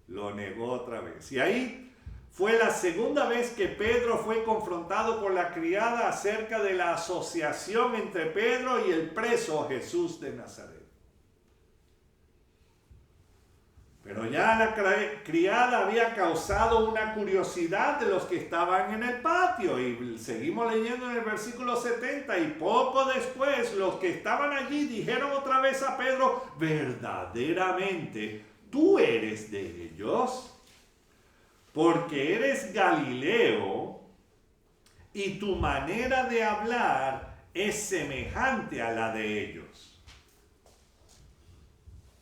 Lo negó otra vez. Y ahí fue la segunda vez que Pedro fue confrontado por la criada acerca de la asociación entre Pedro y el preso Jesús de Nazaret. Pero ya la criada había causado una curiosidad de los que estaban en el patio. Y seguimos leyendo en el versículo 70. Y poco después los que estaban allí dijeron otra vez a Pedro: verdaderamente, ¿tú eres de ellos? Porque eres Galileo y tu manera de hablar es semejante a la de ellos.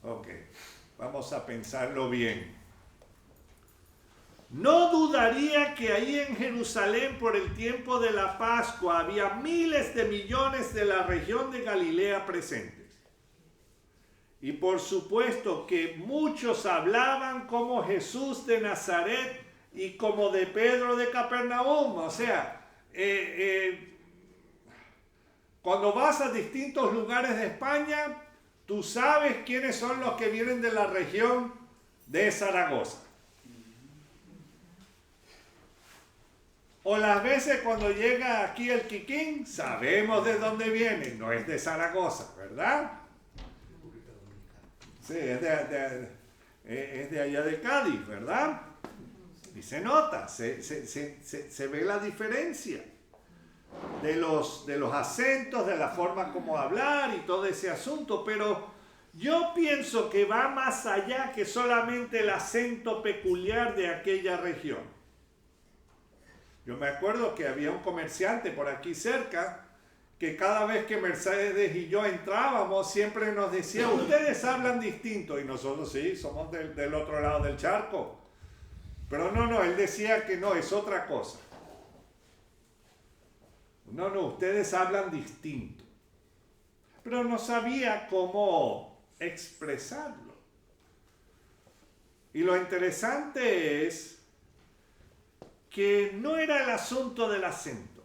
Ok. Vamos a pensarlo bien. No dudaría que ahí en Jerusalén por el tiempo de la Pascua había miles de millones de la región de Galilea presentes. Y por supuesto que muchos hablaban como Jesús de Nazaret y como de Pedro de Capernaum. O sea, cuando vas a distintos lugares de España, tú sabes quiénes son los que vienen de la región de Zaragoza. O las veces cuando llega aquí el Kikín, sabemos de dónde viene, no es de Zaragoza, ¿verdad? Sí, es de allá de Cádiz, ¿verdad? Y se nota, se ve la diferencia de los acentos, de la forma como hablar y todo ese asunto, pero yo pienso que va más allá que solamente el acento peculiar de aquella región. Yo me acuerdo que había un comerciante por aquí cerca que cada vez que Mercedes y yo entrábamos siempre nos decía: ustedes hablan distinto, y nosotros sí, somos del otro lado del charco, pero no, él decía que no, es otra cosa. No, ustedes hablan distinto. Pero no sabía cómo expresarlo. Y lo interesante es que no era el asunto del acento.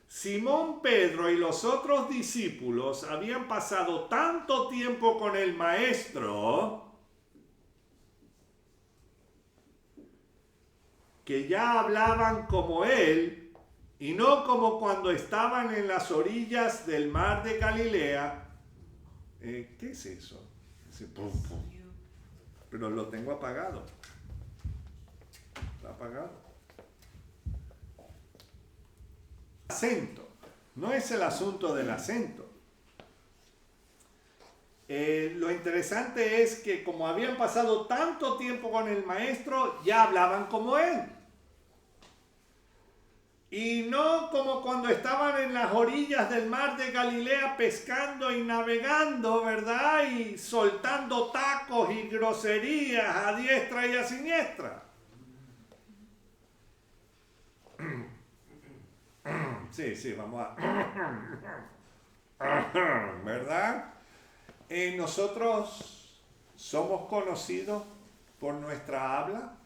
Simón Pedro y los otros discípulos habían pasado tanto tiempo con el Maestro que ya hablaban como él, y no como cuando estaban en las orillas del mar de Galilea. ¿Qué es eso? Ese pum, pum. Pero lo tengo apagado. Está apagado. Acento. No es el asunto del acento. Lo interesante es que como habían pasado tanto tiempo con el Maestro, ya hablaban como él. Y no como cuando estaban en las orillas del mar de Galilea pescando y navegando, ¿verdad? Y soltando tacos y groserías a diestra y a siniestra. Sí, vamos a... ¿verdad? Nosotros somos conocidos por nuestra habla.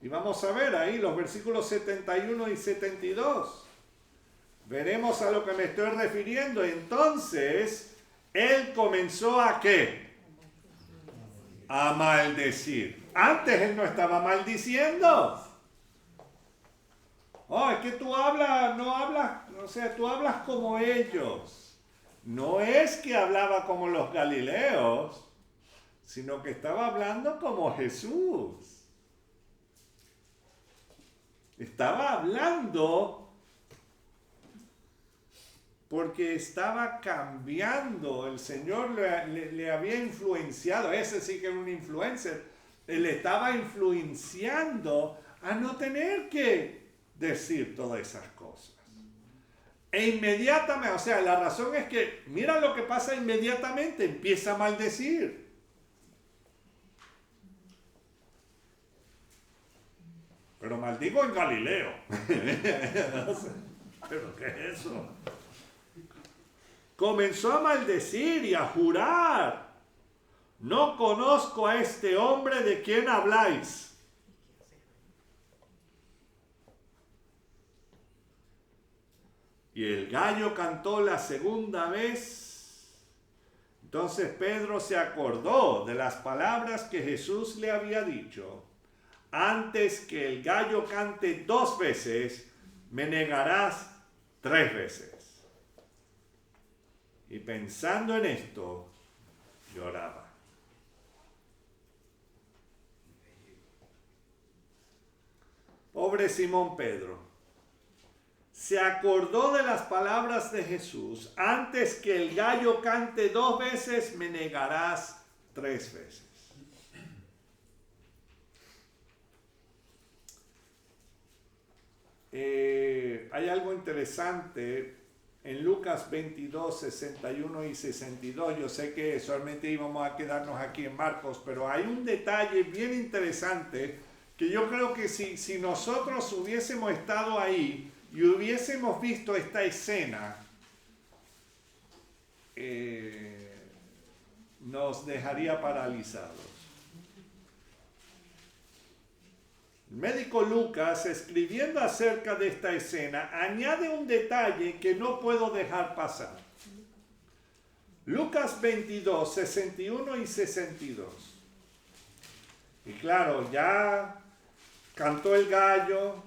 Y vamos a ver ahí los versículos 71 y 72. Veremos a lo que me estoy refiriendo. Entonces, él comenzó ¿a qué? A maldecir. Antes él no estaba maldiciendo. Oh, es que tú hablas, no hablas, o sea, tú hablas como ellos. No es que hablaba como los galileos, sino que estaba hablando como Jesús. Estaba hablando porque estaba cambiando. El Señor le había influenciado. Ese sí que era un influencer. Él estaba influenciando a no tener que decir todas esas cosas. E inmediatamente, o sea, la razón es que, mira lo que pasa inmediatamente, empieza a maldecir. Pero maldigo en Galileo. ¿Pero qué es eso? Comenzó a maldecir y a jurar: no conozco a este hombre de quien habláis. Y el gallo cantó la segunda vez. Entonces Pedro se acordó de las palabras que Jesús le había dicho: antes que el gallo cante 2 veces, me negarás 3 veces. Y pensando en esto, lloraba. Pobre Simón Pedro. Se acordó de las palabras de Jesús: antes que el gallo cante 2 veces, me negarás 3 veces. Hay algo interesante en Lucas 22, 61 y 62. Yo sé que solamente íbamos a quedarnos aquí en Marcos, pero hay un detalle bien interesante que yo creo que si nosotros hubiésemos estado ahí y hubiésemos visto esta escena, nos dejaría paralizados. El médico Lucas, escribiendo acerca de esta escena, añade un detalle que no puedo dejar pasar. Lucas 22, 61 y 62. Y claro, ya cantó el gallo,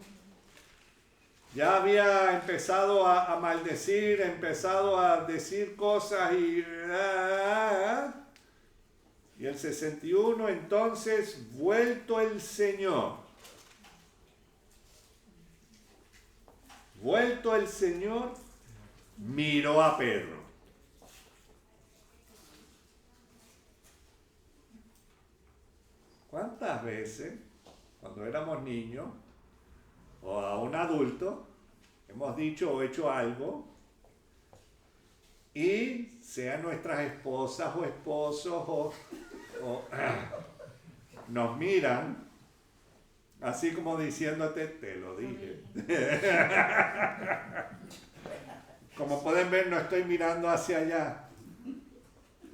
ya había empezado a maldecir, empezado a decir cosas y el 61, entonces, vuelto el Señor, miró a Pedro. ¿Cuántas veces, cuando éramos niños, o a un adulto, hemos dicho o hecho algo, y sean nuestras esposas o esposos nos miran así como diciéndote, te lo dije? Como pueden ver, no estoy mirando hacia allá.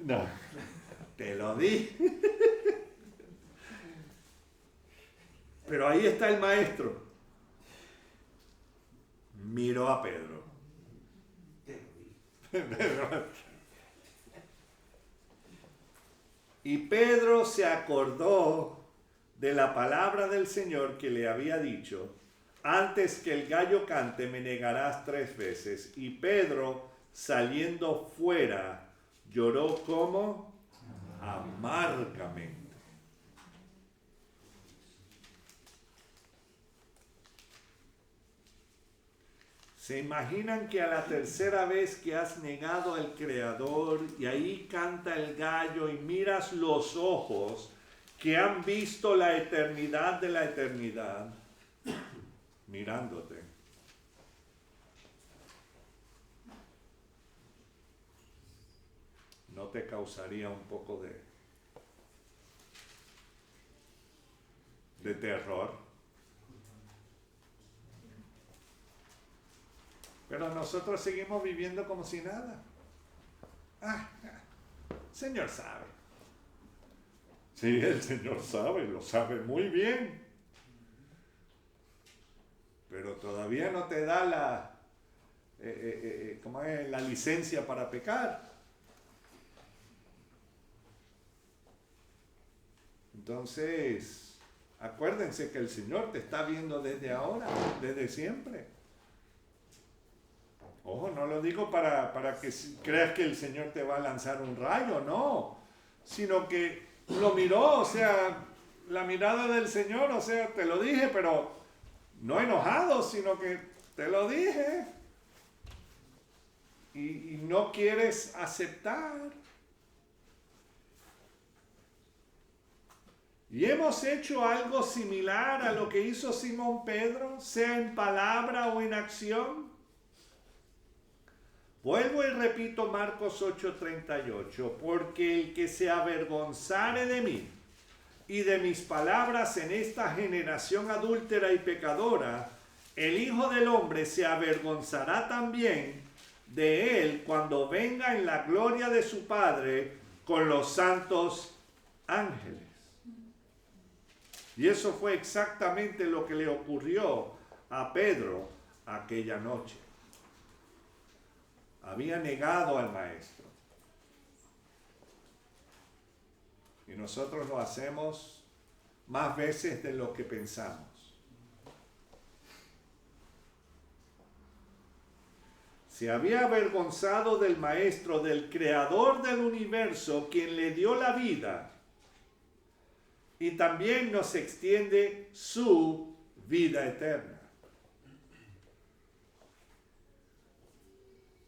No, te lo dije. Pero ahí está el maestro. Miró a Pedro. Y Pedro se acordó de la palabra del Señor que le había dicho: antes que el gallo cante, me negarás 3 veces. Y Pedro, saliendo fuera, lloró como amargamente. ¿Se imaginan que a la tercera vez que has negado al Creador y ahí canta el gallo y miras los ojos que han visto la eternidad de la eternidad mirándote? ¿No te causaría un poco de terror? Pero nosotros seguimos viviendo como si nada. Señor sabe. Sí, el Señor sabe, lo sabe muy bien. Pero todavía no te da la licencia para pecar. Entonces, acuérdense que el Señor te está viendo desde ahora, desde siempre. Ojo, no lo digo para que creas que el Señor te va a lanzar un rayo, no. Sino que lo miró, o sea, la mirada del Señor, o sea, te lo dije, pero no enojado, sino que te lo dije. Y no quieres aceptar. Y hemos hecho algo similar a lo que hizo Simón Pedro, sea en palabra o en acción. Vuelvo y repito Marcos 8:38, porque el que se avergonzare de mí y de mis palabras en esta generación adúltera y pecadora, el Hijo del Hombre se avergonzará también de él cuando venga en la gloria de su Padre con los santos ángeles. Y eso fue exactamente lo que le ocurrió a Pedro aquella noche. Había negado al Maestro. Y nosotros lo hacemos más veces de lo que pensamos. Se había avergonzado del Maestro, del Creador del universo, quien le dio la vida. Y también nos extiende su vida eterna.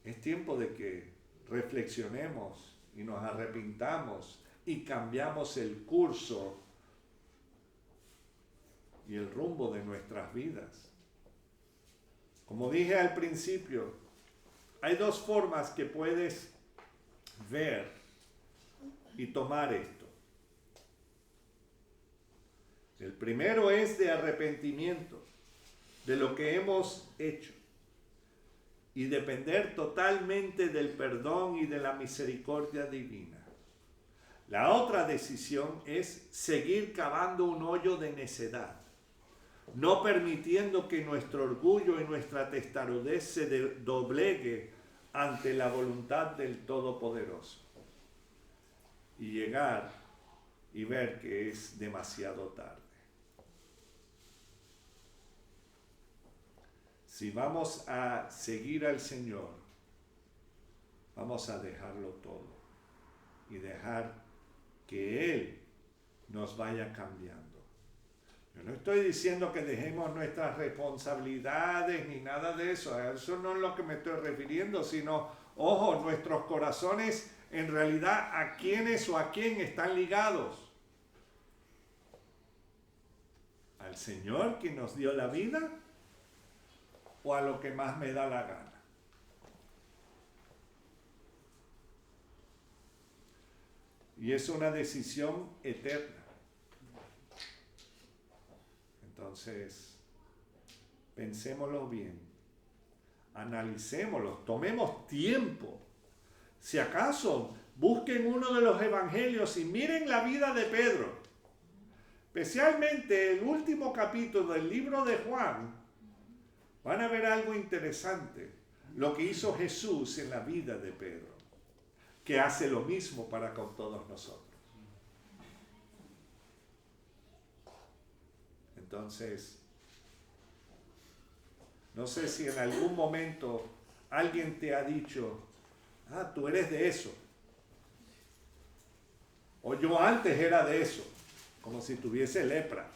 Es tiempo de que reflexionemos y nos arrepintamos y cambiamos el curso y el rumbo de nuestras vidas. Como dije al principio, hay dos formas que puedes ver y tomar esto. El primero es de arrepentimiento de lo que hemos hecho y depender totalmente del perdón y de la misericordia divina. La otra decisión es seguir cavando un hoyo de necedad, no permitiendo que nuestro orgullo y nuestra testarudez se doblegue ante la voluntad del Todopoderoso y llegar y ver que es demasiado tarde. Si vamos a seguir al Señor, vamos a dejarlo todo y dejar que Él nos vaya cambiando. Yo no estoy diciendo que dejemos nuestras responsabilidades ni nada de eso. A eso no es lo que me estoy refiriendo, sino, ojo, nuestros corazones en realidad a quiénes o a quién están ligados. ¿Al Señor que nos dio la vida o a lo que más me da la gana? Y es una decisión eterna. Entonces, pensémoslo bien, analicémoslo, tomemos tiempo. Si acaso, busquen uno de los evangelios y miren la vida de Pedro. Especialmente el último capítulo del libro de Juan. Van a ver algo interesante, lo que hizo Jesús en la vida de Pedro, que hace lo mismo para con todos nosotros. Entonces, no sé si en algún momento alguien te ha dicho, tú eres de eso, o yo antes era de eso, como si tuviese lepra.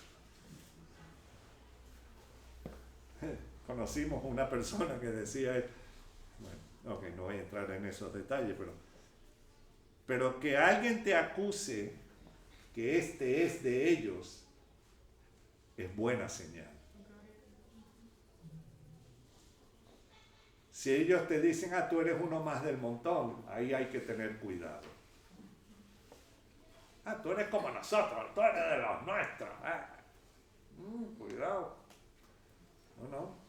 Conocimos una persona que decía, bueno, ok, no voy a entrar en esos detalles, pero que alguien te acuse que este es de ellos, es buena señal. Si ellos te dicen, tú eres uno más del montón, ahí hay que tener cuidado. Tú eres como nosotros, tú eres de los nuestros. Cuidado. No.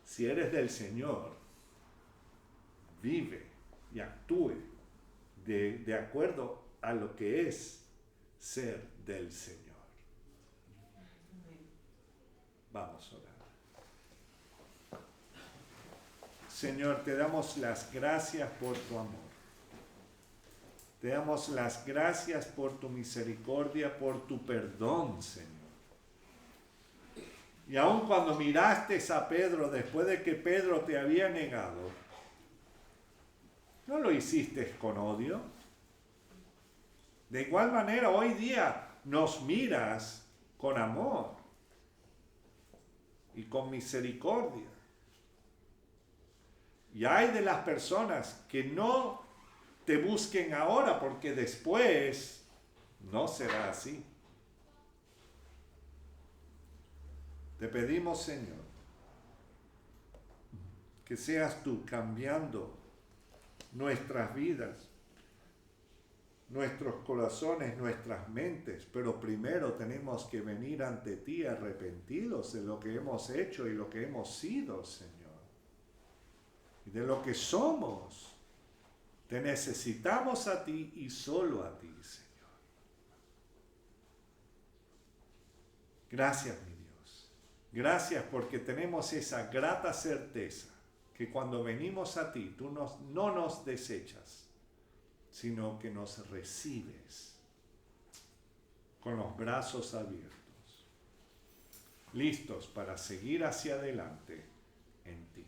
Si eres del Señor, vive y actúe de acuerdo a lo que es ser del Señor. Vamos a orar. Señor, te damos las gracias por tu amor. Te damos las gracias por tu misericordia, por tu perdón, Señor. Y aun cuando miraste a Pedro después de que Pedro te había negado, no lo hiciste con odio. De igual manera, hoy día nos miras con amor y con misericordia. Y hay de las personas que no te busquen ahora porque después no será así. Te pedimos, Señor, que seas tú cambiando nuestras vidas, nuestros corazones, nuestras mentes, pero primero tenemos que venir ante ti arrepentidos de lo que hemos hecho y lo que hemos sido, Señor, y de lo que somos. Te necesitamos a ti y solo a ti, Señor. Gracias, mi Dios. Gracias porque tenemos esa grata certeza que cuando venimos a ti, tú no nos desechas, sino que nos recibes con los brazos abiertos, listos para seguir hacia adelante en ti.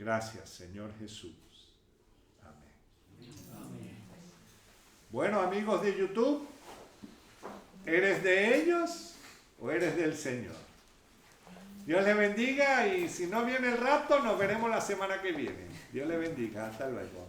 Gracias, Señor Jesús. Amén. Bueno, amigos de YouTube, ¿eres de ellos o eres del Señor? Dios les bendiga y si no viene el rato, nos veremos la semana que viene. Dios les bendiga. Hasta luego.